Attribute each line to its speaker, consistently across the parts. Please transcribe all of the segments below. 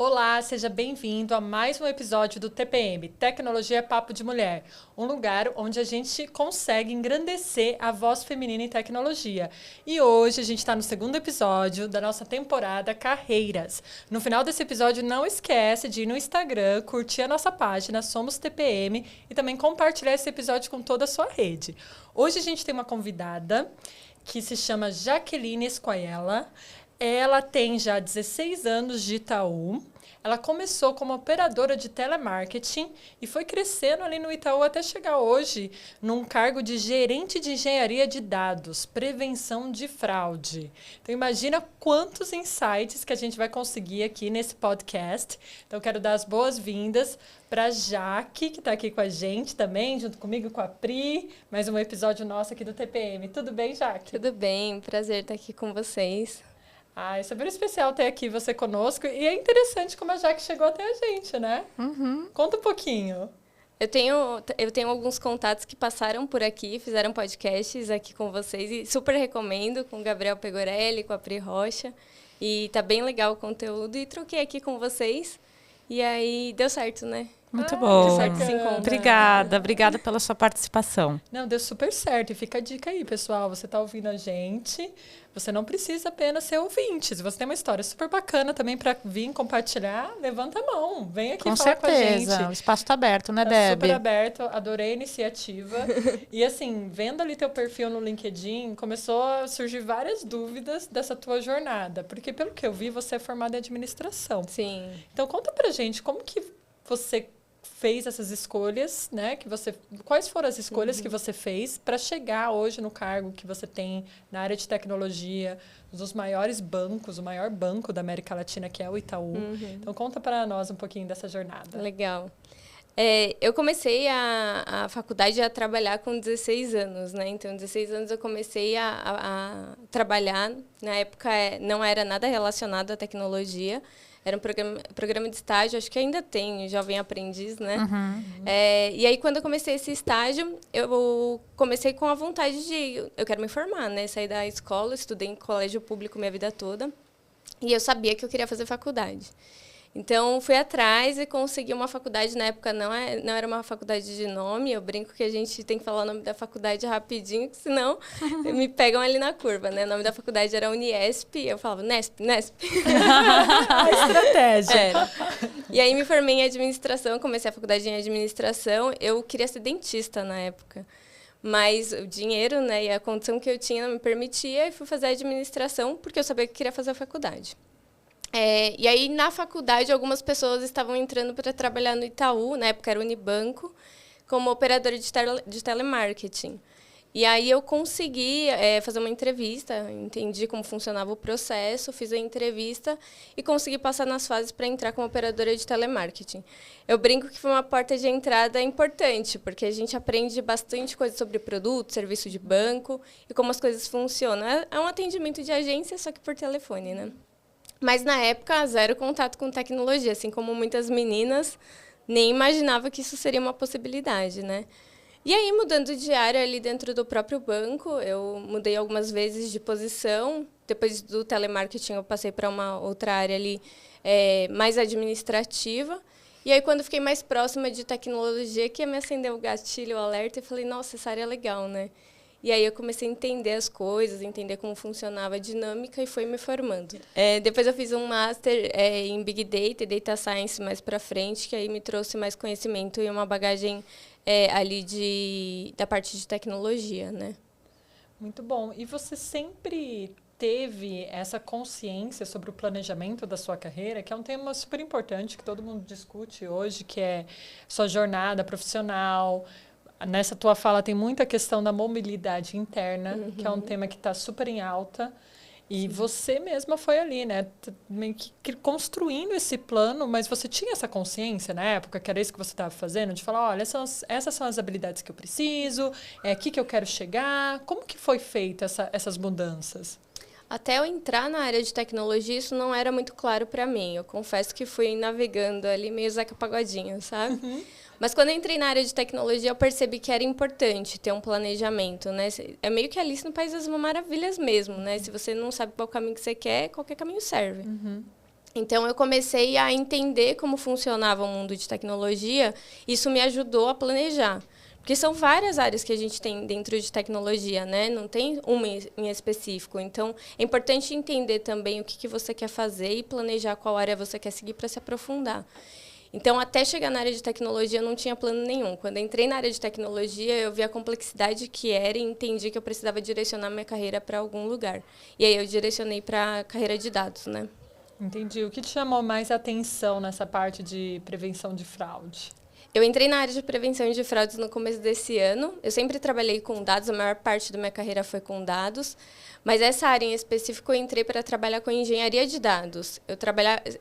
Speaker 1: Olá, seja bem-vindo a mais um episódio do TPM, Tecnologia é Papo de Mulher, um lugar onde a gente consegue engrandecer a voz feminina em tecnologia. E hoje a gente está no segundo episódio da nossa temporada Carreiras. No final desse episódio, não esquece de ir no Instagram, curtir a nossa página, Somos TPM, e também compartilhar esse episódio com toda a sua rede. Hoje a gente tem uma convidada que se chama Jaqueline Esquaela. Ela tem já 16 anos de Itaú. Ela começou como operadora de telemarketing e foi crescendo ali no Itaú até chegar hoje num cargo de gerente de engenharia de dados, prevenção de fraude. Então, imagina quantos insights que a gente vai conseguir aqui nesse podcast. Então, quero dar as boas-vindas para a Jaque, que está aqui com a gente também, junto comigo com a Pri. Mais um episódio nosso aqui do TPM. Tudo bem, Jaque?
Speaker 2: Tudo bem, prazer estar aqui com vocês.
Speaker 1: É super especial ter aqui você conosco. E é interessante como a Jaque chegou até a gente, né?
Speaker 2: Uhum.
Speaker 1: Conta um pouquinho.
Speaker 2: Eu tenho alguns contatos que passaram por aqui, fizeram podcasts aqui com vocês. E super recomendo, com o Gabriel Pegorelli, com a Pri Rocha. E tá bem legal o conteúdo. E troquei aqui com vocês. E aí deu certo, né?
Speaker 3: Muito bom. Obrigada pela sua participação.
Speaker 1: Não, deu super certo. E fica a dica aí, pessoal. Você está ouvindo a gente, você não precisa apenas ser ouvinte. Se você tem uma história super bacana também para vir compartilhar, levanta a mão. Vem aqui falar com a gente.
Speaker 3: Com certeza. O espaço está aberto, né,
Speaker 1: Tá
Speaker 3: Deb?
Speaker 1: super aberto. Adorei a iniciativa. E assim, vendo ali teu perfil no LinkedIn, começou a surgir várias dúvidas dessa tua jornada. Porque, pelo que eu vi, você é formada em administração.
Speaker 2: Sim.
Speaker 1: Então, conta pra gente como que você fez essas escolhas, né? Quais foram as escolhas que você fez para chegar hoje no cargo que você tem na área de tecnologia, um dos maiores bancos, o maior banco da América Latina, que é o Itaú. Então, conta para nós um pouquinho dessa jornada.
Speaker 2: Legal. Eu comecei a faculdade a trabalhar com 16 anos, né? Então, 16 anos eu comecei a trabalhar. Na época, não era nada relacionado à tecnologia. Era um programa de estágio, acho que ainda tem, Jovem Aprendiz, né? E aí, quando eu comecei esse estágio, eu comecei com a vontade de... Eu quero me formar, né? Saí da escola, estudei em colégio público minha vida toda. E eu sabia que eu queria fazer faculdade. Então, fui atrás e consegui uma faculdade. Na época, não era uma faculdade de nome. Eu brinco que a gente tem que falar o nome da faculdade rapidinho, senão me pegam ali na curva, né? O nome da faculdade era Uniesp. Eu falava, Nesp.
Speaker 1: A estratégia.
Speaker 2: Era. E aí, me formei em administração. Comecei a faculdade em administração. Eu queria ser dentista na época. Mas o dinheiro, né, e a condição que eu tinha não me permitia. E fui fazer administração porque eu sabia que queria fazer a faculdade. E aí, na faculdade, algumas pessoas estavam entrando para trabalhar no Itaú, na época era Unibanco, como operadora de telemarketing. E aí eu consegui fazer uma entrevista, entendi como funcionava o processo, fiz a entrevista e consegui passar nas fases para entrar como operadora de telemarketing. Eu brinco que foi uma porta de entrada importante, porque a gente aprende bastante coisa sobre produto, serviço de banco e como as coisas funcionam. É um atendimento de agência, só que por telefone, né? Mas, na época, zero contato com tecnologia. Assim como muitas meninas, nem imaginava que isso seria uma possibilidade, né? E aí, mudando de área ali dentro do próprio banco, eu mudei algumas vezes de posição. Depois do telemarketing, eu passei para uma outra área ali mais administrativa. E aí, quando fiquei mais próxima de tecnologia, que me acendeu o gatilho, o alerta, e falei, nossa, essa área é legal, né? E aí eu comecei a entender as coisas, entender como funcionava a dinâmica e fui me formando. Depois eu fiz um master em Big Data e Data Science mais para frente, que aí me trouxe mais conhecimento e uma bagagem ali da parte de tecnologia, né?
Speaker 1: Muito bom. E você sempre teve essa consciência sobre o planejamento da sua carreira, que é um tema super importante que todo mundo discute hoje, que é sua jornada profissional. Nessa tua fala tem muita questão da mobilidade interna, que é um tema que está super em alta. E você mesma foi ali, né? Meio que construindo esse plano, mas você tinha essa consciência na época, que era isso que você estava fazendo, de falar, olha, essas são as habilidades que eu preciso, é aqui que eu quero chegar. Como que foi feita essas mudanças?
Speaker 2: Até eu entrar na área de tecnologia, isso não era muito claro para mim. Eu confesso que fui navegando ali meio Zeca Pagodinho, sabe? Mas quando eu entrei na área de tecnologia, eu percebi que era importante ter um planejamento, né? É meio que Alice no País das Maravilhas mesmo, né? Se você não sabe qual caminho que você quer, qualquer caminho serve. Então, eu comecei a entender como funcionava o mundo de tecnologia. Isso me ajudou a planejar. Porque são várias áreas que a gente tem dentro de tecnologia, né? Não tem uma em específico. Então, é importante entender também o que você quer fazer e planejar qual área você quer seguir para se aprofundar. Então, até chegar na área de tecnologia, eu não tinha plano nenhum. Quando eu entrei na área de tecnologia, eu vi a complexidade que era e entendi que eu precisava direcionar minha carreira para algum lugar. E aí, eu direcionei para a carreira de dados, né?
Speaker 1: Entendi. O que te chamou mais atenção nessa parte de prevenção de fraude?
Speaker 2: Eu entrei na área de prevenção de fraudes no começo desse ano. Eu sempre trabalhei com dados, a maior parte da minha carreira foi com dados. Mas essa área em específico eu entrei para trabalhar com engenharia de dados.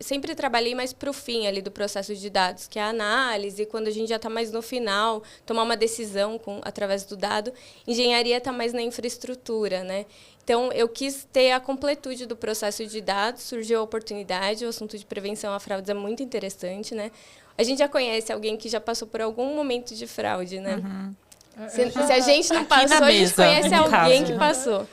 Speaker 2: Sempre trabalhei mais para o fim ali do processo de dados, que é a análise, quando a gente já está mais no final, tomar uma decisão através do dado. Engenharia está mais na infraestrutura, né? Então, eu quis ter a completude do processo de dados, surgiu a oportunidade, o assunto de prevenção a fraudes é muito interessante, né? A gente já conhece alguém que já passou por algum momento de fraude, né?
Speaker 3: Uhum.
Speaker 2: Se a gente não passou, a gente conhece alguém que passou.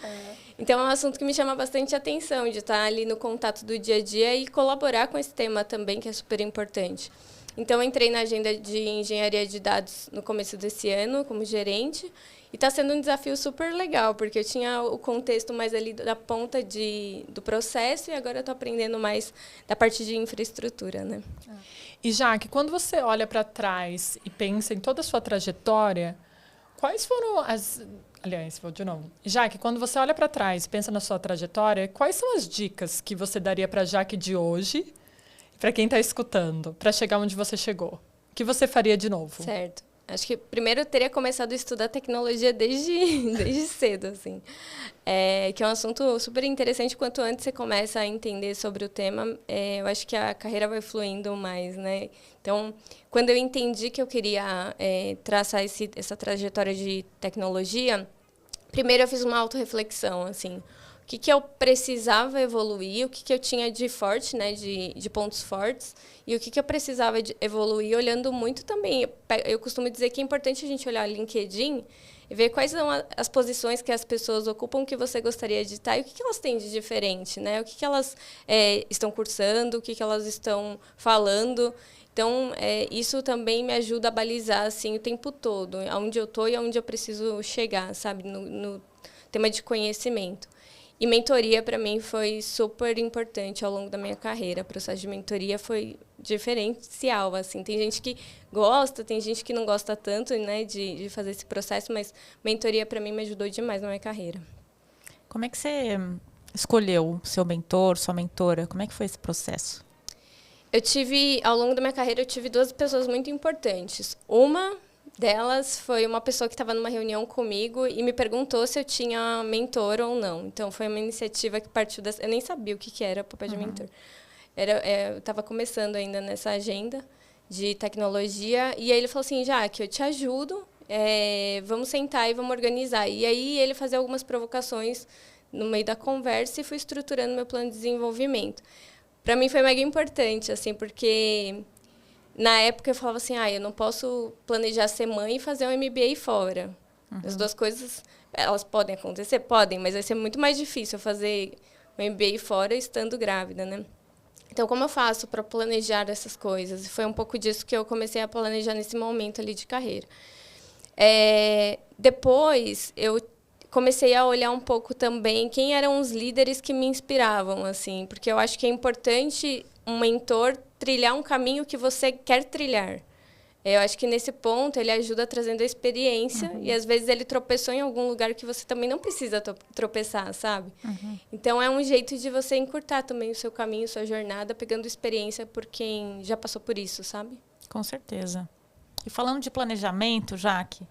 Speaker 2: Então, é um assunto que me chama bastante atenção, de estar ali no contato do dia a dia e colaborar com esse tema também, que é super importante. Então, eu entrei na agenda de engenharia de dados no começo desse ano, como gerente, e está sendo um desafio super legal, porque eu tinha o contexto mais ali da ponta do processo e agora eu estou aprendendo mais da parte de infraestrutura, né?
Speaker 1: E, Jaque, quando você olha para trás e pensa em toda a sua trajetória, quais foram as... Aliás, vou de novo. Jaque, quando você olha para trás e pensa na sua trajetória, quais são as dicas que você daria para a Jaque de hoje, para quem está escutando, para chegar onde você chegou? O que você faria de novo?
Speaker 2: Certo. Acho que primeiro eu teria começado a estudar tecnologia desde cedo, assim. Que é um assunto super interessante. Quanto antes você começa a entender sobre o tema, eu acho que a carreira vai fluindo mais, né? Então, quando eu entendi que eu queria traçar essa trajetória de tecnologia, primeiro eu fiz uma autorreflexão, assim. O que eu precisava evoluir, o que eu tinha de forte, né, de pontos fortes, e o que eu precisava evoluir, olhando muito também. Eu costumo dizer que é importante a gente olhar o LinkedIn e ver quais são as posições que as pessoas ocupam que você gostaria de estar e o que elas têm de diferente, né? O que elas estão cursando, o que elas estão falando. Então, isso também me ajuda a balizar assim, o tempo todo, aonde eu estou e aonde eu preciso chegar, sabe, no tema de conhecimento. E mentoria, para mim, foi super importante ao longo da minha carreira. O processo de mentoria foi diferencial, assim. Tem gente que gosta, tem gente que não gosta tanto, né, de fazer esse processo, mas mentoria, para mim, me ajudou demais na minha carreira.
Speaker 3: Como é que você escolheu seu mentor, sua mentora? Como é que foi esse processo?
Speaker 2: Ao longo da minha carreira, eu tive 2 pessoas muito importantes. Uma delas foi uma pessoa que estava numa reunião comigo e me perguntou se eu tinha mentor ou não. Então, foi uma iniciativa que partiu dessa... Eu nem sabia o que era o papel de mentor. Eu estava começando ainda nessa agenda de tecnologia. E aí ele falou assim, Jaque, eu te ajudo, vamos sentar e vamos organizar. E aí ele fazia algumas provocações no meio da conversa e fui estruturando meu plano de desenvolvimento. Para mim foi mega importante, assim, porque... Na época, eu falava assim, eu não posso planejar ser mãe e fazer um MBA fora. As 2 coisas, elas podem acontecer? Podem, mas vai ser muito mais difícil eu fazer um MBA fora estando grávida, né? Então, como eu faço para planejar essas coisas? E foi um pouco disso que eu comecei a planejar nesse momento ali de carreira. Depois, eu comecei a olhar um pouco também quem eram os líderes que me inspiravam, assim, porque eu acho que é importante um mentor trilhar um caminho que você quer trilhar. Eu acho que nesse ponto ele ajuda trazendo a experiência e às vezes ele tropeçou em algum lugar que você também não precisa tropeçar, sabe? Então é um jeito de você encurtar também o seu caminho, sua jornada, pegando experiência por quem já passou por isso, sabe?
Speaker 3: Com certeza. E falando de planejamento, Jaque,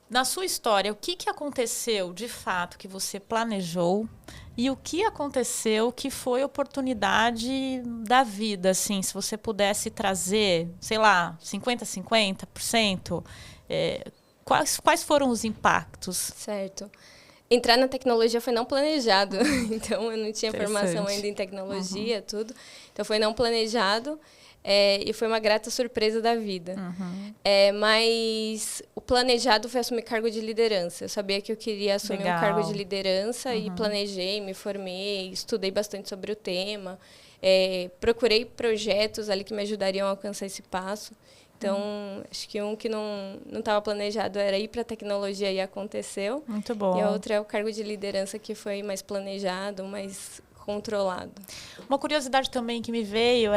Speaker 3: na sua história, o que aconteceu de fato que você planejou e o que aconteceu que foi oportunidade da vida, assim, se você pudesse trazer, sei lá, 50%, quais foram os impactos?
Speaker 2: Certo. Entrar na tecnologia foi não planejado, então eu não tinha formação ainda em tecnologia, tudo, então foi não planejado. E foi uma grata surpresa da vida. Mas o planejado foi assumir cargo de liderança. Eu sabia que eu queria assumir um cargo de liderança e planejei, me formei, estudei bastante sobre o tema. Procurei projetos ali que me ajudariam a alcançar esse passo. Então, acho que um que não estava planejado era ir para a tecnologia e aconteceu.
Speaker 3: Muito bom.
Speaker 2: E a outra é o cargo de liderança, que foi mais planejado, mais controlado.
Speaker 3: Uma curiosidade também que me veio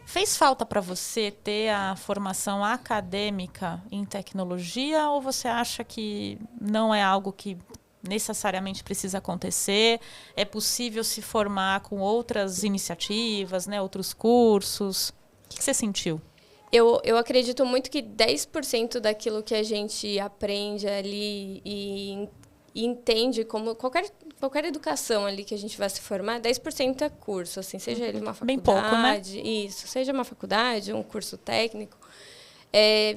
Speaker 3: fez falta para você ter a formação acadêmica em tecnologia ou você acha que não é algo que necessariamente precisa acontecer? É possível se formar com outras iniciativas, né, outros cursos? O que você sentiu?
Speaker 2: Eu acredito muito que 10% daquilo que a gente aprende ali e entende como qualquer educação ali que a gente vai se formar, 10% é curso, assim, seja ele uma faculdade,
Speaker 3: bem pouco, né?
Speaker 2: Isso, seja uma faculdade, um curso técnico.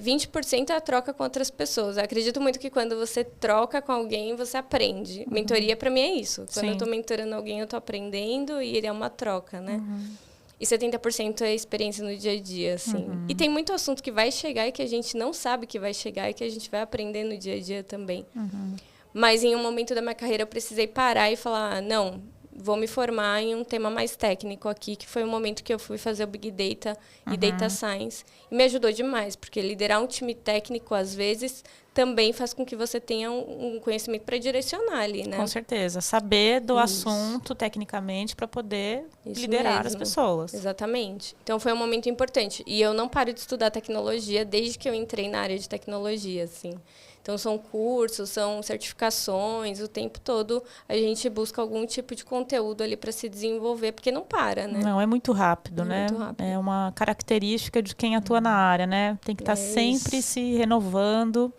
Speaker 2: 20% é a troca com outras pessoas. Eu acredito muito que quando você troca com alguém, você aprende. Mentoria, para mim, é isso. Quando eu estou mentorando alguém, eu estou aprendendo e é uma troca, né? E 70% é experiência no dia a dia, assim. E tem muito assunto que vai chegar e que a gente não sabe que vai chegar e que a gente vai aprender no dia a dia também. Mas em um momento da minha carreira eu precisei parar e falar, não, vou me formar em um tema mais técnico aqui, que foi o momento que eu fui fazer o Big Data e Data Science. E me ajudou demais, porque liderar um time técnico, às vezes, também faz com que você tenha um conhecimento para direcionar ali, né?
Speaker 3: Com certeza. Saber do assunto tecnicamente para poder liderar as pessoas.
Speaker 2: Exatamente. Então, foi um momento importante. E eu não paro de estudar tecnologia desde que eu entrei na área de tecnologia, assim. Então, são cursos, são certificações, o tempo todo a gente busca algum tipo de conteúdo ali para se desenvolver, porque não para, né?
Speaker 3: Não, é muito rápido, né?
Speaker 2: Muito rápido.
Speaker 3: É uma característica de quem atua na área, né? Tem que estar sempre se renovando.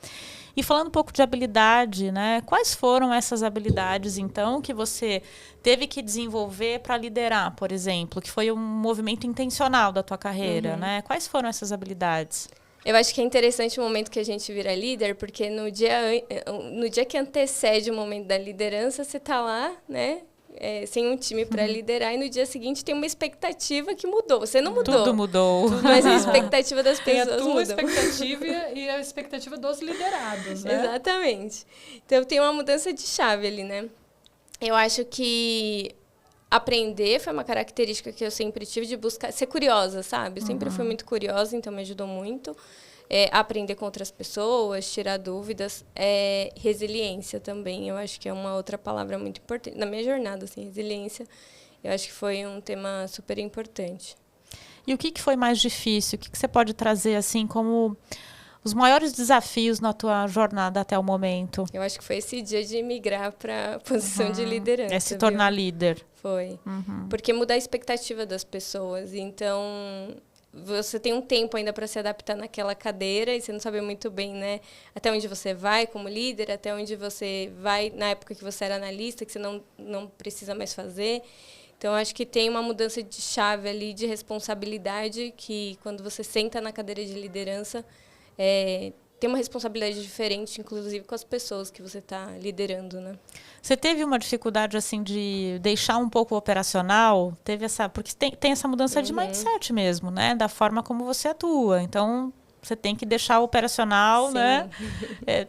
Speaker 3: E falando um pouco de habilidade, né? Quais foram essas habilidades, então, que você teve que desenvolver para liderar, por exemplo, que foi um movimento intencional da tua carreira, né? Quais foram essas habilidades?
Speaker 2: Eu acho que é interessante o momento que a gente vira líder, porque no dia que antecede o momento da liderança, você está lá, né? Sem um time para liderar, e no dia seguinte tem uma expectativa que mudou. Você não mudou.
Speaker 3: Tudo mudou.
Speaker 2: Mas a expectativa das
Speaker 1: Tem
Speaker 2: pessoas
Speaker 1: a tua
Speaker 2: mudou.
Speaker 1: expectativa e a expectativa dos liderados, né?
Speaker 2: Exatamente. Então, tem uma mudança de chave ali, né? Eu acho que aprender foi uma característica que eu sempre tive, de buscar ser curiosa, sabe? Eu sempre fui muito curiosa, então me ajudou muito. Aprender com outras pessoas, tirar dúvidas. Resiliência também, eu acho que é uma outra palavra muito importante. Na minha jornada, assim, resiliência, eu acho que foi um tema super importante.
Speaker 3: E o que foi mais difícil? O que você pode trazer, assim, como os maiores desafios na tua jornada até o momento?
Speaker 2: Eu acho que foi esse dia de migrar para a posição de liderança.
Speaker 3: Se tornar líder.
Speaker 2: Foi. Porque mudar a expectativa das pessoas. Então, você tem um tempo ainda para se adaptar naquela cadeira e você não sabe muito bem, né, até onde você vai como líder, até onde você vai na época que você era analista, que você não precisa mais fazer. Então, acho que tem uma mudança de chave ali, de responsabilidade, que quando você senta na cadeira de liderança, tem uma responsabilidade diferente, inclusive com as pessoas que você está liderando, né?
Speaker 3: Você teve uma dificuldade, assim, de deixar um pouco operacional? Teve essa, porque tem essa mudança de mindset mesmo, né? Da forma como você atua. Então, você tem que deixar o operacional,
Speaker 2: Sim.
Speaker 3: né?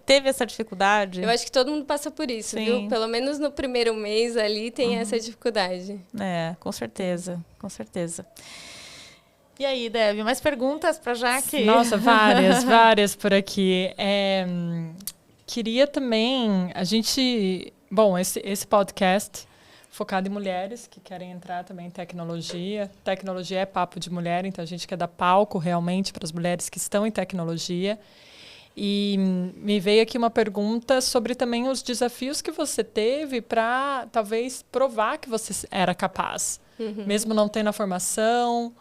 Speaker 3: Teve essa dificuldade?
Speaker 2: Eu acho que todo mundo passa por isso,
Speaker 3: Sim.
Speaker 2: viu? Pelo menos no primeiro mês ali tem essa dificuldade.
Speaker 3: Com certeza, com certeza. E aí, Debbie, mais perguntas para Jaque?
Speaker 1: Nossa, várias por aqui. Queria também, bom, esse podcast focado em mulheres que querem entrar também em tecnologia. Tecnologia é papo de mulher, então a gente quer dar palco realmente para as mulheres que estão em tecnologia. E me veio aqui uma pergunta sobre também os desafios que você teve para, talvez, provar que você era capaz. Mesmo não tendo a formação,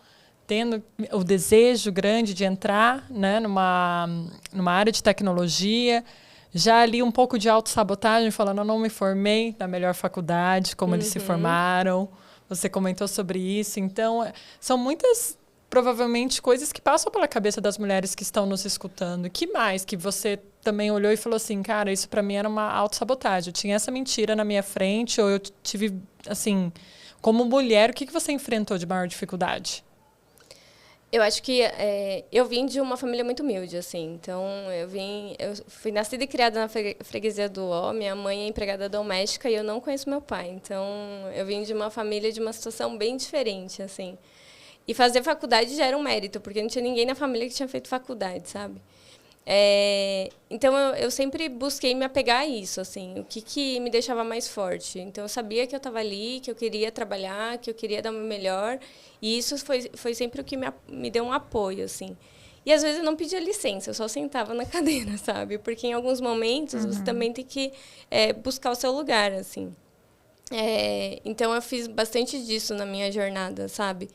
Speaker 1: tendo o desejo grande de entrar, né, numa área de tecnologia, já ali um pouco de autossabotagem, falando, eu não me formei na melhor faculdade, como eles se formaram. Você comentou sobre isso. Então, são muitas, provavelmente, coisas que passam pela cabeça das mulheres que estão nos escutando. Que mais que você também olhou e falou assim, cara, isso para mim era uma autossabotagem. Eu tinha essa mentira na minha frente, ou eu tive, assim, como mulher, o que você enfrentou de maior dificuldade?
Speaker 2: Eu acho que eu vim de uma família muito humilde, assim. Então, eu fui nascida e criada na freguesia do Ó. Minha mãe é empregada doméstica e eu não conheço meu pai. Então, eu vim de uma família de uma situação bem diferente, assim. E fazer faculdade já era um mérito, porque não tinha ninguém na família que tinha feito faculdade, sabe? Então, eu sempre busquei me apegar a isso, assim, o que me deixava mais forte. Então, eu sabia que eu estava ali, que eu queria trabalhar, que eu queria dar o meu melhor, e isso foi sempre o que me deu um apoio, assim. E, às vezes, eu não pedia licença, eu só sentava na cadeira, sabe? Porque, em alguns momentos, você também tem que buscar o seu lugar, assim. Então, eu fiz bastante disso na minha jornada, sabe?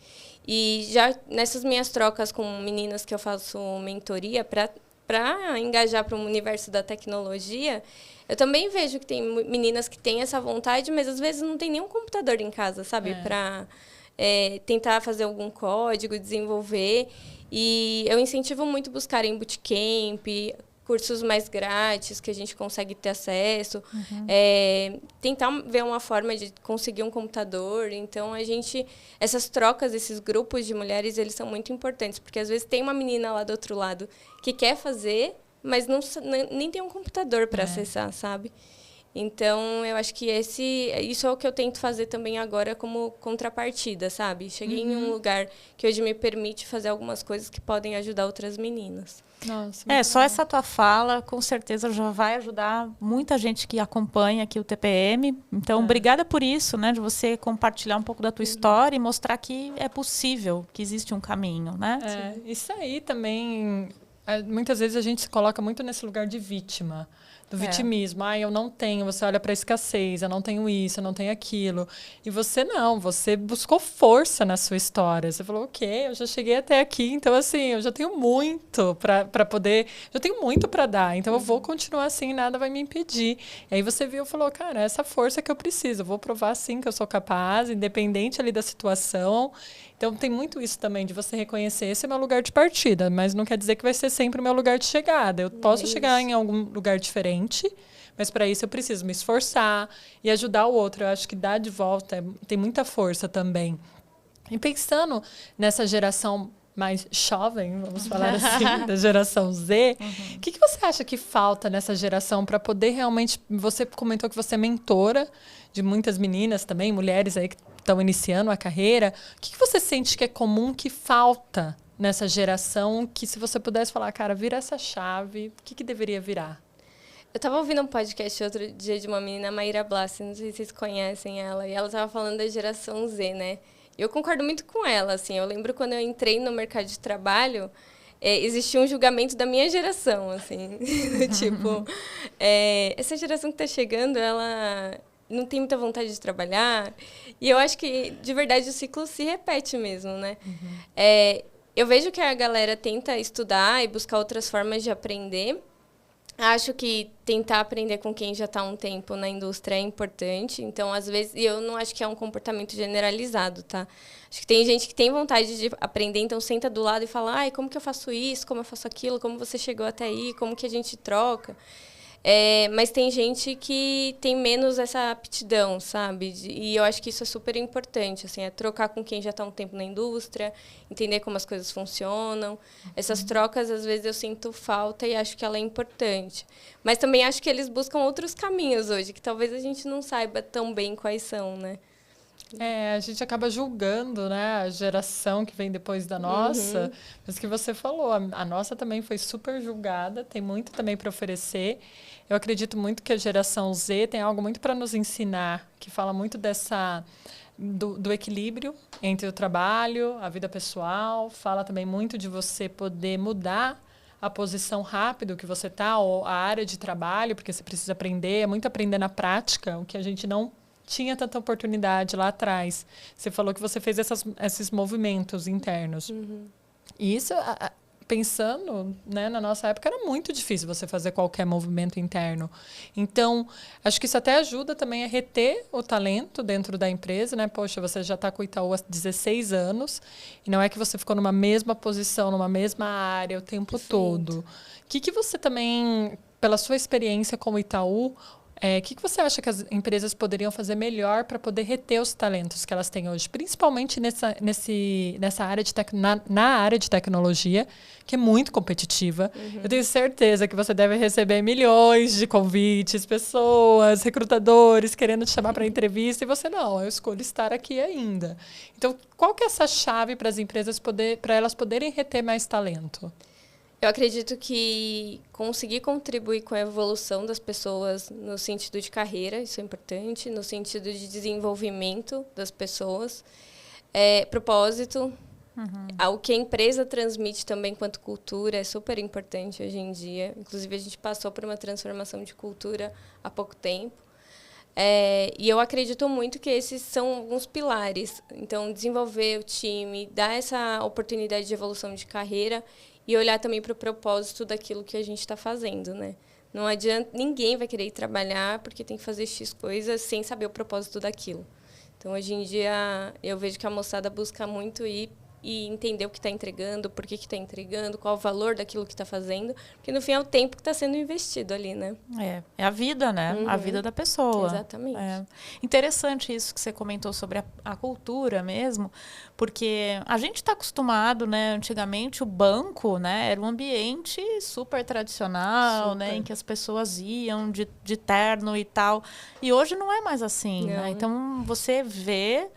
Speaker 2: E já nessas minhas trocas com meninas que eu faço mentoria para engajar para o universo da tecnologia, eu também vejo que tem meninas que têm essa vontade, mas às vezes não tem nenhum computador em casa, sabe? Para tentar fazer algum código, desenvolver. E eu incentivo muito buscarem bootcamp, cursos mais grátis que a gente consegue ter acesso, tentar ver uma forma de conseguir um computador. Então, essas trocas, esses grupos de mulheres, eles são muito importantes, porque às vezes tem uma menina lá do outro lado que quer fazer, mas nem tem um computador para acessar, sabe? Então, eu acho que isso é o que eu tento fazer também agora como contrapartida, sabe? Cheguei em um lugar que hoje me permite fazer algumas coisas que podem ajudar outras meninas.
Speaker 3: Nossa, só essa tua fala, com certeza, já vai ajudar muita gente que acompanha aqui o TPM. Então, obrigada por isso, né? De você compartilhar um pouco da tua história e mostrar que é possível, que existe um caminho, né?
Speaker 1: Isso aí também... Muitas vezes a gente se coloca muito nesse lugar de vítima, do vitimismo. Eu não tenho, você olha para a escassez, eu não tenho isso, eu não tenho aquilo. E você não, você buscou força na sua história. Você falou, ok, eu já cheguei até aqui, então assim, eu já tenho muito para poder, eu tenho muito para dar, então eu vou continuar assim, nada vai me impedir. E aí você viu e falou, cara, essa força que eu preciso, eu vou provar sim que eu sou capaz, independente ali da situação. Então, tem muito isso também, de você reconhecer, esse é meu lugar de partida, mas não quer dizer que vai ser sempre o meu lugar de chegada. Eu posso chegar em algum lugar diferente, mas para isso eu preciso me esforçar e ajudar o outro. Eu acho que dar de volta tem muita força também. E pensando nessa geração mais jovem, vamos falar assim, da geração Z, o que você acha que falta nessa geração para poder realmente... Você comentou que você é mentora de muitas meninas também, mulheres aí que estão iniciando a carreira. O que você sente que é comum, que falta nessa geração, que se você pudesse falar, cara, vira essa chave, o que deveria virar?
Speaker 2: Eu estava ouvindo um podcast outro dia de uma menina, Maíra Blassi, não sei se vocês conhecem ela, e ela estava falando da geração Z, né? Eu concordo muito com ela, assim. Eu lembro quando eu entrei no mercado de trabalho, existia um julgamento da minha geração, assim. Tipo, essa geração que está chegando, ela não tem muita vontade de trabalhar. E eu acho que, de verdade, o ciclo se repete mesmo, né? Eu vejo que a galera tenta estudar e buscar outras formas de aprender. Acho que tentar aprender com quem já está há um tempo na indústria é importante. Então, às vezes, e eu não acho que é um comportamento generalizado, tá? Acho que tem gente que tem vontade de aprender, então senta do lado e fala, como que eu faço isso, como eu faço aquilo, como você chegou até aí, como que a gente troca. Mas tem gente que tem menos essa aptidão, sabe? E eu acho que isso é super importante, assim, trocar com quem já está há um tempo na indústria, entender como as coisas funcionam. Essas trocas, às vezes, eu sinto falta e acho que ela é importante. Mas também acho que eles buscam outros caminhos hoje, que talvez a gente não saiba tão bem quais são, né?
Speaker 1: A gente acaba julgando, né, a geração que vem depois da nossa, mas que você falou, a nossa também foi super julgada, tem muito também para oferecer. Eu acredito muito que a geração Z tem algo muito para nos ensinar, que fala muito do equilíbrio entre o trabalho, a vida pessoal, fala também muito de você poder mudar a posição rápido que você está, ou a área de trabalho, porque você precisa aprender, é muito aprender na prática, o que a gente não tinha tanta oportunidade lá atrás. Você falou que você fez esses movimentos internos. E isso, pensando, né, na nossa época, era muito difícil você fazer qualquer movimento interno. Então, acho que isso até ajuda também a reter o talento dentro da empresa, né? Poxa, você já está com o Itaú há 16 anos e não é que você ficou numa mesma posição, numa mesma área o tempo todo. O que você também, pela sua experiência como Itaú, O que você acha que as empresas poderiam fazer melhor para poder reter os talentos que elas têm hoje, principalmente nessa área na área de tecnologia, que é muito competitiva? Eu tenho certeza que você deve receber milhões de convites, pessoas, recrutadores querendo te chamar para entrevista e você não, eu escolho estar aqui ainda. Então, qual que é essa chave para as empresas para elas poderem reter mais talento?
Speaker 2: Eu acredito que conseguir contribuir com a evolução das pessoas no sentido de carreira, isso é importante, no sentido de desenvolvimento das pessoas, propósito, o que a empresa transmite também quanto cultura é super importante hoje em dia. Inclusive, a gente passou por uma transformação de cultura há pouco tempo. E eu acredito muito que esses são alguns pilares. Então, desenvolver o time, dar essa oportunidade de evolução de carreira e olhar também para o propósito daquilo que a gente está fazendo, né? Não adianta, ninguém vai querer ir trabalhar porque tem que fazer X coisas sem saber o propósito daquilo. Então, hoje em dia, eu vejo que a moçada busca muito ir e entender o que está entregando, por que está entregando, qual o valor daquilo que está fazendo, porque no fim é o tempo que está sendo investido ali, né?
Speaker 3: É a vida, né? A vida da pessoa.
Speaker 2: Exatamente.
Speaker 3: Interessante isso que você comentou sobre a cultura mesmo, porque a gente está acostumado, né? Antigamente o banco, né, era um ambiente super tradicional, né, em que as pessoas iam de terno e tal, e hoje não é mais assim, né? Então você vê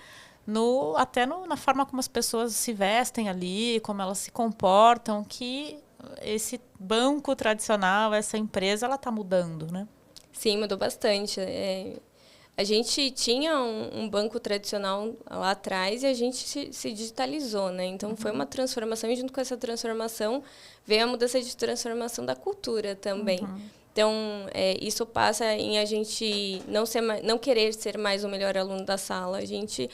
Speaker 3: até na forma como as pessoas se vestem ali, como elas se comportam, que esse banco tradicional, essa empresa, ela está mudando, né?
Speaker 2: Sim, mudou bastante. A gente tinha um banco tradicional lá atrás e a gente se digitalizou, né? Então, foi uma transformação e, junto com essa transformação, veio a mudança de transformação da cultura também. Então, isso passa em a gente não querer ser mais o melhor aluno da sala. A gente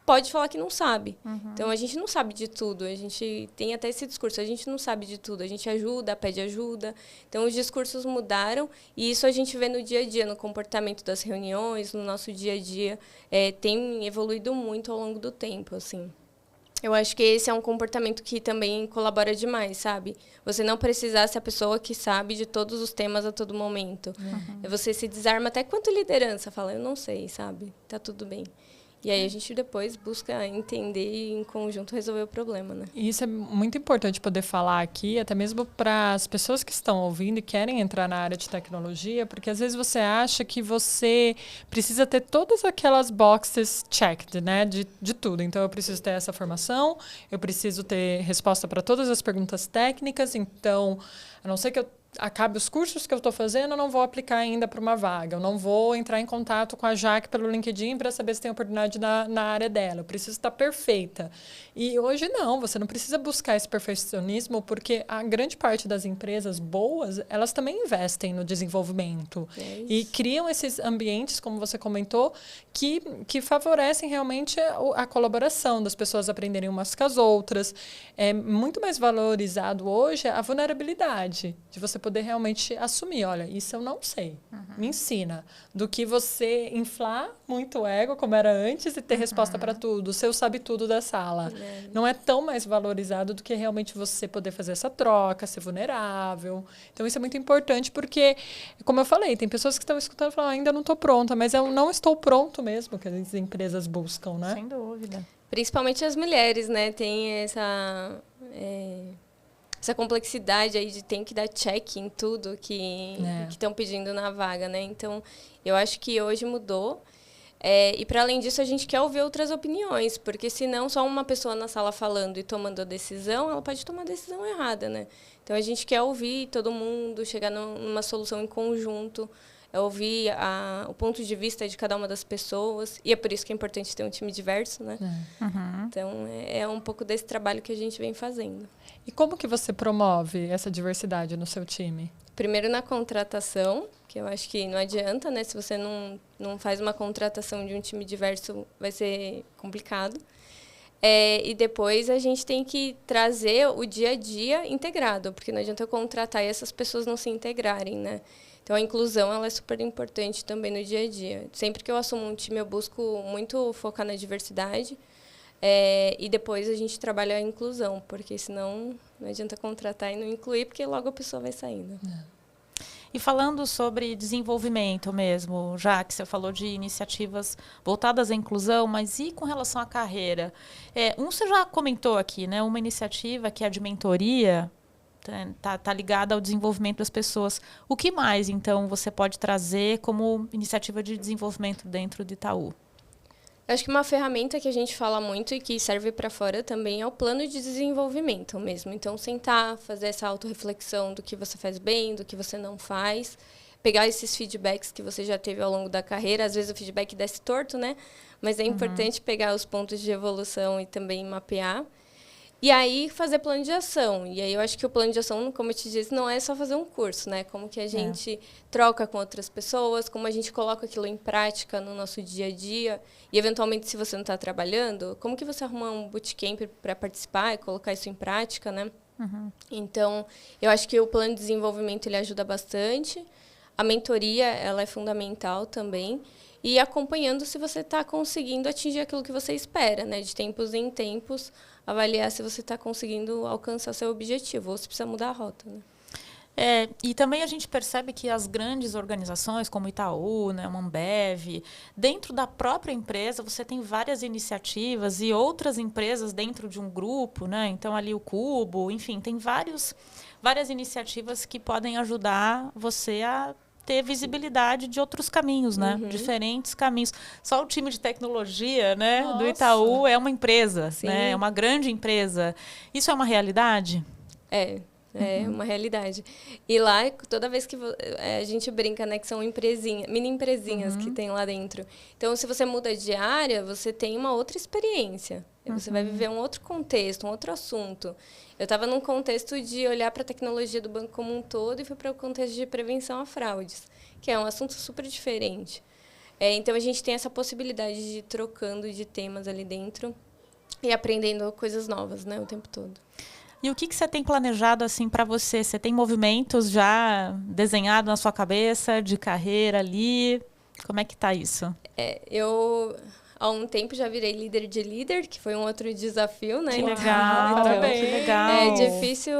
Speaker 2: pode falar que não sabe. Então, a gente não sabe de tudo. A gente tem até esse discurso, a gente não sabe de tudo. A gente ajuda, pede ajuda. Então, os discursos mudaram e isso a gente vê no dia a dia, no comportamento das reuniões, no nosso dia a dia. Tem evoluído muito ao longo do tempo, assim. Eu acho que esse é um comportamento que também colabora demais, sabe? Você não precisar ser a pessoa que sabe de todos os temas a todo momento. Você se desarma até quanto liderança. Fala, eu não sei, sabe? Tá tudo bem. E aí a gente depois busca entender e, em conjunto, resolver o problema, né?
Speaker 1: E isso é muito importante poder falar aqui, até mesmo para as pessoas que estão ouvindo e querem entrar na área de tecnologia, porque às vezes você acha que você precisa ter todas aquelas boxes checked, né? De tudo. Então, eu preciso ter essa formação, eu preciso ter resposta para todas as perguntas técnicas, então, a não ser que eu acabe os cursos que eu estou fazendo, eu não vou aplicar ainda para uma vaga. Eu não vou entrar em contato com a Jaque pelo LinkedIn para saber se tem oportunidade na área dela. Eu preciso estar perfeita. E hoje não, você não precisa buscar esse perfeccionismo, porque a grande parte das empresas boas, elas também investem no desenvolvimento. E criam esses ambientes, como você comentou, que favorecem realmente a colaboração das pessoas aprenderem umas com as outras. É muito mais valorizado hoje a vulnerabilidade, de você poder realmente assumir, olha, isso eu não sei, me ensina, do que você inflar muito o ego, como era antes, e ter resposta para tudo, o seu sabe tudo da sala. Não é tão mais valorizado do que realmente você poder fazer essa troca, ser vulnerável. Então, isso é muito importante porque, como eu falei, tem pessoas que estão escutando e falam, ainda não estou pronta, mas eu não estou pronto mesmo, que as empresas buscam, né?
Speaker 3: Sem dúvida.
Speaker 2: Principalmente as mulheres, né? Tem essa complexidade aí de ter que dar check em tudo que estão pedindo na vaga, né? Então, eu acho que hoje mudou. E, para além disso, a gente quer ouvir outras opiniões, porque senão só uma pessoa na sala falando e tomando a decisão, ela pode tomar a decisão errada, né? Então, a gente quer ouvir todo mundo, chegar numa solução em conjunto, ouvir o ponto de vista de cada uma das pessoas. E é por isso que é importante ter um time diverso, né? Então, é um pouco desse trabalho que a gente vem fazendo.
Speaker 1: E como que você promove essa diversidade no seu time?
Speaker 2: Primeiro na contratação, que eu acho que não adianta, né? Se você não faz uma contratação de um time diverso, vai ser complicado. E depois a gente tem que trazer o dia a dia integrado, porque não adianta eu contratar e essas pessoas não se integrarem, né? Então, a inclusão ela é super importante também no dia a dia. Sempre que eu assumo um time, eu busco muito focar na diversidade. E depois a gente trabalha a inclusão, porque senão não adianta contratar e não incluir, porque logo a pessoa vai saindo.
Speaker 3: E falando sobre desenvolvimento mesmo, já que você falou de iniciativas voltadas à inclusão, mas e com relação à carreira? Você já comentou aqui, né? Uma iniciativa que é de mentoria, tá ligada ao desenvolvimento das pessoas. O que mais, então, você pode trazer como iniciativa de desenvolvimento dentro do Itaú?
Speaker 2: Acho que uma ferramenta que a gente fala muito e que serve para fora também é o plano de desenvolvimento mesmo. Então, sentar, fazer essa autorreflexão do que você faz bem, do que você não faz, pegar esses feedbacks que você já teve ao longo da carreira. Às vezes o feedback desce torto, né? Mas é importante pegar os pontos de evolução e também mapear. E aí, fazer plano de ação. E aí, eu acho que o plano de ação, como eu te disse, não é só fazer um curso, né? Como que a gente troca com outras pessoas, como a gente coloca aquilo em prática no nosso dia a dia. E, eventualmente, se você não está trabalhando, como que você arruma um bootcamp para participar e colocar isso em prática, né? Então, eu acho que o plano de desenvolvimento, ele ajuda bastante. A mentoria, ela é fundamental também. E acompanhando se você está conseguindo atingir aquilo que você espera, né? De tempos em tempos, avaliar se você está conseguindo alcançar seu objetivo ou se precisa mudar a rota, né?
Speaker 3: E também a gente percebe que as grandes organizações, como Itaú, né, uma Ambev, dentro da própria empresa você tem várias iniciativas e outras empresas dentro de um grupo, né? Então ali o Cubo, enfim, tem várias iniciativas que podem ajudar você a ter visibilidade de outros caminhos, né? Diferentes caminhos. Só o time de tecnologia, né, do Itaú é uma empresa, né? É uma grande empresa. Isso é uma realidade?
Speaker 2: É uma realidade. E lá, toda vez que a gente brinca, né, que são mini empresinhas que tem lá dentro. Então, se você muda de área, você tem uma outra experiência. Você vai viver um outro contexto, um outro assunto. Eu estava num contexto de olhar para a tecnologia do banco como um todo e fui para o contexto de prevenção a fraudes, que é um assunto super diferente. Então, a gente tem essa possibilidade de ir trocando de temas ali dentro e aprendendo coisas novas, né, o tempo todo.
Speaker 3: E o que você tem planejado assim para você? Você tem movimentos já desenhados na sua cabeça de carreira ali? Como é que tá isso?
Speaker 2: Eu há um tempo já virei líder de líder, que foi um outro desafio, né?
Speaker 3: Que legal,
Speaker 1: parabéns.
Speaker 3: Que legal.
Speaker 2: É difícil.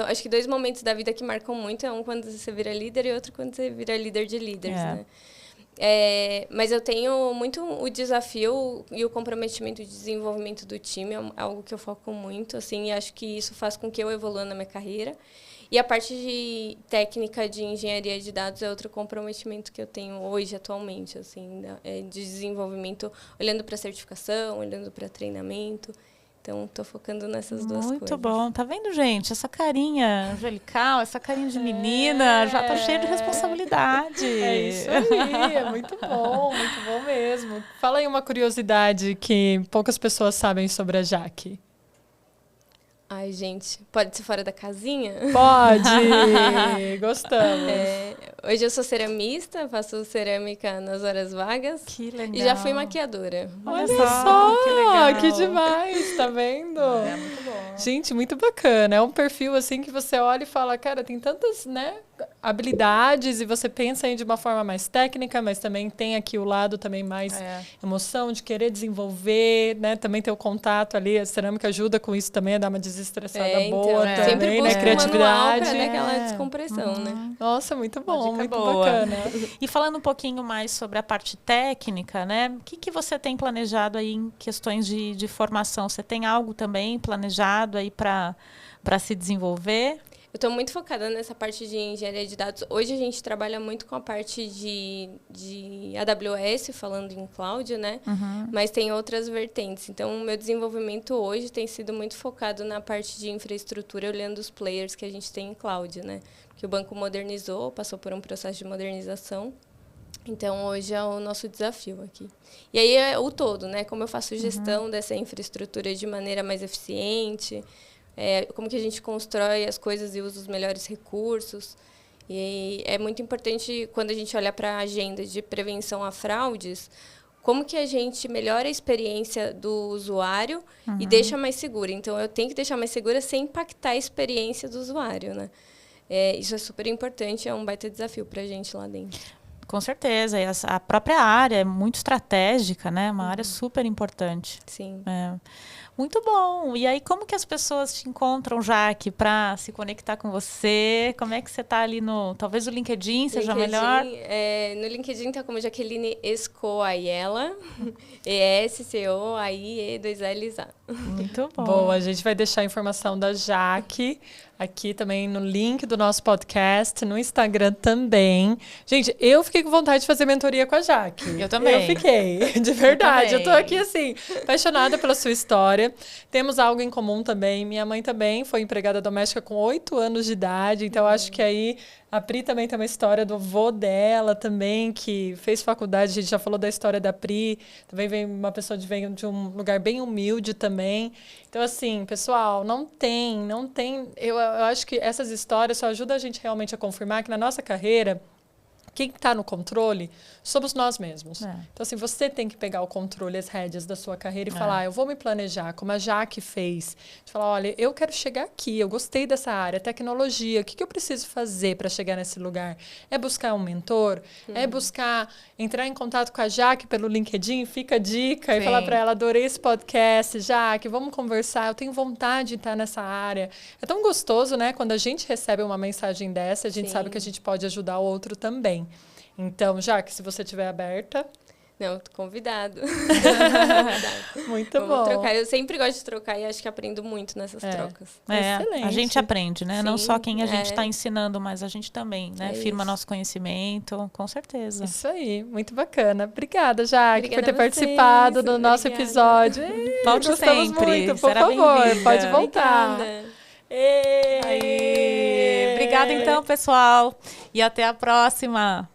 Speaker 2: Acho que 2 momentos da vida que marcam muito. Um quando você vira líder e outro quando você vira líder de líderes, né? Mas eu tenho muito o desafio e o comprometimento de desenvolvimento do time, é algo que eu foco muito, assim, e acho que isso faz com que eu evolua na minha carreira. E a parte de técnica de engenharia de dados é outro comprometimento que eu tenho hoje, atualmente, assim, de desenvolvimento, olhando para certificação, olhando para treinamento. Então, estou focando nessas duas coisas.
Speaker 3: Muito bom. Tá vendo, gente? Essa carinha angelical, essa carinha de menina, já tá cheia de responsabilidade.
Speaker 1: É isso aí, é muito bom mesmo. Fala aí uma curiosidade que poucas pessoas sabem sobre a Jaque.
Speaker 2: Ai, gente, pode ser fora da casinha?
Speaker 1: Pode! Gostamos.
Speaker 2: Hoje eu sou ceramista, faço cerâmica nas horas vagas.
Speaker 3: Que legal.
Speaker 2: E já fui maquiadora.
Speaker 1: Olha só,
Speaker 3: que legal.
Speaker 1: que demais, tá vendo?
Speaker 3: É muito bom.
Speaker 1: Gente, muito bacana. É um perfil assim que você olha e fala, cara, tem tantas, né, habilidades e você pensa aí de uma forma mais técnica, mas também tem aqui o lado também mais emoção, de querer desenvolver, né? Também ter o contato ali, a cerâmica ajuda com isso também, a dar uma desestressada boa também,
Speaker 2: sempre
Speaker 1: né? Criatividade.
Speaker 2: Pra dar aquela descompressão, né?
Speaker 1: Nossa, muito bom, muito
Speaker 3: boa.
Speaker 1: bacana.
Speaker 3: E falando um pouquinho mais sobre a parte técnica, né? O que você tem planejado aí em questões de formação? Você tem algo também planejado aí para se desenvolver?
Speaker 2: Eu estou muito focada nessa parte de engenharia de dados. Hoje a gente trabalha muito com a parte de AWS, falando em cloud, né? Mas tem outras vertentes. Então, o meu desenvolvimento hoje tem sido muito focado na parte de infraestrutura, olhando os players que a gente tem em cloud, né? Porque o banco modernizou, passou por um processo de modernização. Então, hoje é o nosso desafio aqui. E aí é o todo, né? Como eu faço gestão dessa infraestrutura de maneira mais eficiente, como que a gente constrói as coisas e usa os melhores recursos. E é muito importante, quando a gente olha para a agenda de prevenção a fraudes, como que a gente melhora a experiência do usuário e deixa mais segura. Então, eu tenho que deixar mais segura sem impactar a experiência do usuário, né? Isso é super importante, é um baita desafio para a gente lá dentro.
Speaker 3: Com certeza. E a própria área é muito estratégica, né? Uma área super importante.
Speaker 2: Sim.
Speaker 3: Muito bom. E aí, como que as pessoas te encontram, Jaque, para se conectar com você? Como é que você está ali no... Talvez o LinkedIn seja melhor?
Speaker 2: No LinkedIn está como Jaqueline Escoaiela. ESCOAIE2LA.
Speaker 3: Muito bom.
Speaker 1: Boa, a gente vai deixar a informação da Jaque aqui também no link do nosso podcast, no Instagram também. Gente, eu fiquei com vontade de fazer mentoria com a Jaque.
Speaker 3: Eu também.
Speaker 1: Eu fiquei, de verdade. Eu tô
Speaker 3: também.
Speaker 1: aqui, assim, apaixonada pela sua história. Temos algo em comum também. Minha mãe também foi empregada doméstica com 8 anos de idade, então acho que aí a Pri também tem uma história do vô dela também, que fez faculdade. A gente já falou da história da Pri. Também vem uma pessoa vem de um lugar bem humilde também. Então, assim, pessoal, não tem. Eu acho que essas histórias só ajudam a gente realmente a confirmar que na nossa carreira, quem está no controle somos nós mesmos. Então, assim, você tem que pegar o controle, as rédeas da sua carreira e falar, eu vou me planejar, como a Jaque fez. De falar, olha, eu quero chegar aqui, eu gostei dessa área, tecnologia, o que eu preciso fazer para chegar nesse lugar? É buscar um mentor? É buscar entrar em contato com a Jaque pelo LinkedIn? Fica a dica e falar para ela, adorei esse podcast, Jaque, vamos conversar, eu tenho vontade de estar nessa área. É tão gostoso, né? Quando a gente recebe uma mensagem dessa, a gente sabe que a gente pode ajudar o outro também. Então, Jaque, se você estiver aberta...
Speaker 2: Não, tô convidado.
Speaker 1: Muito
Speaker 2: Vamos
Speaker 1: bom.
Speaker 2: trocar. Eu sempre gosto de trocar e acho que aprendo muito nessas trocas.
Speaker 1: Excelente.
Speaker 3: A gente aprende, né?
Speaker 2: Sim,
Speaker 3: Não só quem a gente está ensinando, mas a gente também, né? Firma
Speaker 2: isso.
Speaker 3: nosso conhecimento, com certeza.
Speaker 1: Isso aí, muito bacana. Obrigada, Jaque,
Speaker 2: Obrigada
Speaker 1: por ter
Speaker 2: a vocês.
Speaker 1: participado do nosso
Speaker 2: Obrigada.
Speaker 1: episódio.
Speaker 3: Volte
Speaker 1: Gostamos
Speaker 3: sempre.
Speaker 1: muito, por
Speaker 3: Será
Speaker 1: favor,
Speaker 3: bem-vinda.
Speaker 1: pode voltar.
Speaker 2: Obrigada.
Speaker 3: Obrigada, então, pessoal. E até a próxima.